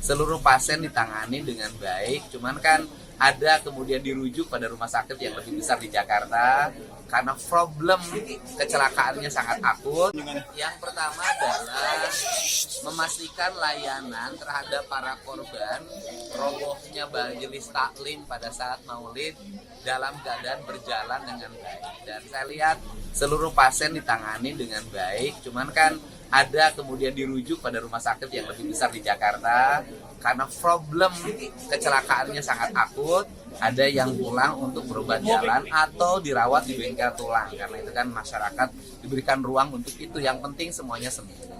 seluruh pasien ditangani dengan baik, cuman kan ada kemudian dirujuk pada rumah sakit yang lebih besar di Jakarta karena problem kecelakaannya sangat akut. Yang pertama adalah memastikan layanan terhadap para korban robohnya majelis taklim pada saat Maulid dalam keadaan berjalan dengan baik. Dan saya lihat seluruh pasien ditangani dengan baik, cuman kan ada kemudian dirujuk pada rumah sakit yang lebih besar di Jakarta karena problem kecelakaannya sangat akut. Ada yang pulang untuk berobat jalan atau dirawat di bengkel tulang, karena itu kan masyarakat diberikan ruang untuk itu. Yang penting semuanya sembuh.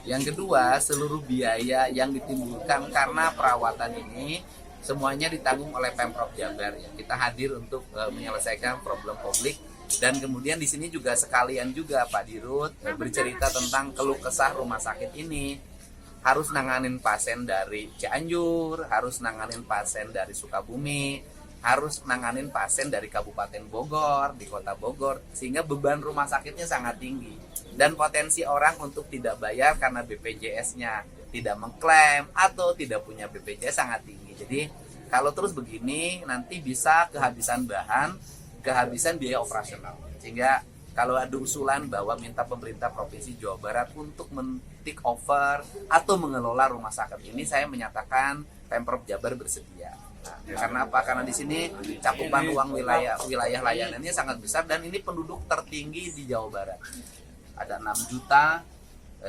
Yang kedua, seluruh biaya yang ditimbulkan karena perawatan ini semuanya ditanggung oleh Pemprov Jabar. Ya, kita hadir untuk menyelesaikan problem publik. Dan kemudian di sini juga sekalian juga Pak Dirut bercerita tentang keluh kesah rumah sakit ini. Harus nanganin pasien dari Cianjur, harus nanganin pasien dari Sukabumi, harus nanganin pasien dari Kabupaten Bogor, di Kota Bogor, sehingga beban rumah sakitnya sangat tinggi. Dan potensi orang untuk tidak bayar karena BPJS-nya tidak mengklaim atau tidak punya BPJS sangat tinggi. Jadi kalau terus begini nanti bisa kehabisan bahan, kehabisan biaya operasional. Sehingga kalau ada usulan bahwa minta pemerintah Provinsi Jawa Barat untuk men-take over atau mengelola rumah sakit ini, saya menyatakan Pemprov Jabar bersedia. Nah, karena apa? Karena di sini cakupan ruang wilayah layanannya sangat besar dan ini penduduk tertinggi di Jawa Barat. Ada 6 juta,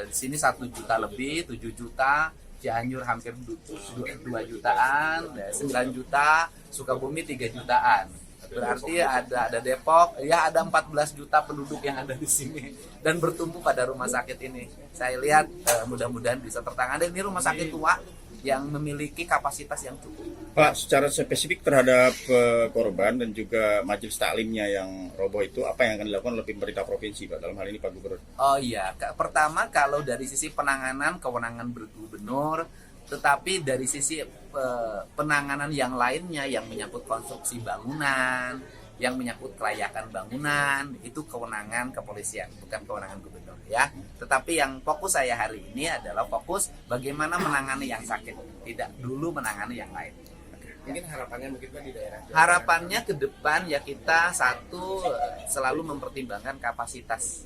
di sini 1 juta lebih, 7 juta, Cianjur hampir 2 jutaan, 9 juta, Sukabumi 3 jutaan. Berarti ada Depok, ya ada 14 juta penduduk yang ada di sini dan bertumpu pada rumah sakit ini. Saya lihat mudah-mudahan bisa tertangani. Dan ini rumah sakit tua yang memiliki kapasitas yang cukup. Pak, secara spesifik terhadap korban dan juga majelis taklimnya yang roboh itu, apa yang akan dilakukan oleh pemerintah provinsi, Pak, dalam hal ini Pak Gubernur? Oh iya, pertama kalau dari sisi penanganan, kewenangan bergubernur, tetapi dari sisi penanganan yang lainnya yang menyangkut konstruksi bangunan, yang menyangkut kelayakan bangunan, itu kewenangan kepolisian, bukan kewenangan gubernur ya. Tetapi yang fokus saya hari ini adalah fokus bagaimana menangani yang sakit, tidak dulu menangani yang lain. Mungkin harapannya mungkin Pak di daerah Jawa Harapannya ke depan ya kita selalu mempertimbangkan kapasitas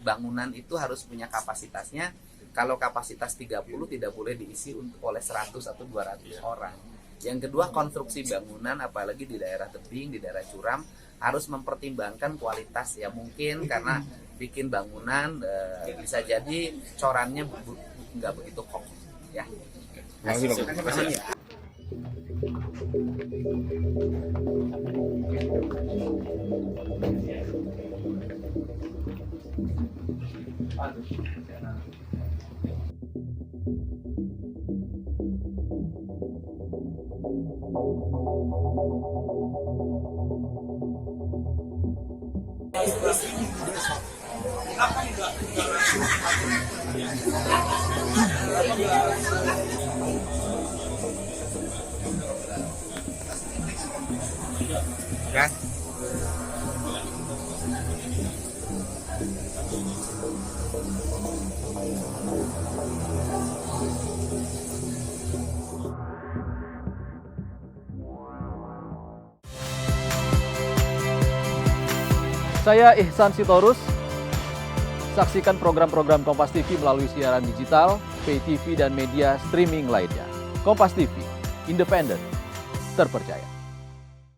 bangunan itu harus punya kapasitasnya. Kalau kapasitas 30 tidak boleh diisi oleh 100 atau 200 orang. Yang kedua, konstruksi bangunan apalagi di daerah tebing, di daerah curam harus mempertimbangkan kualitas ya, mungkin karena bikin bangunan bisa jadi corannya nggak begitu kokoh ya. Terima kasih, Pak. Ya. Saya Ihsan Sitorus. Saksikan program-program Kompas TV melalui siaran digital, pay TV, dan media streaming lainnya. Kompas TV, independen, terpercaya.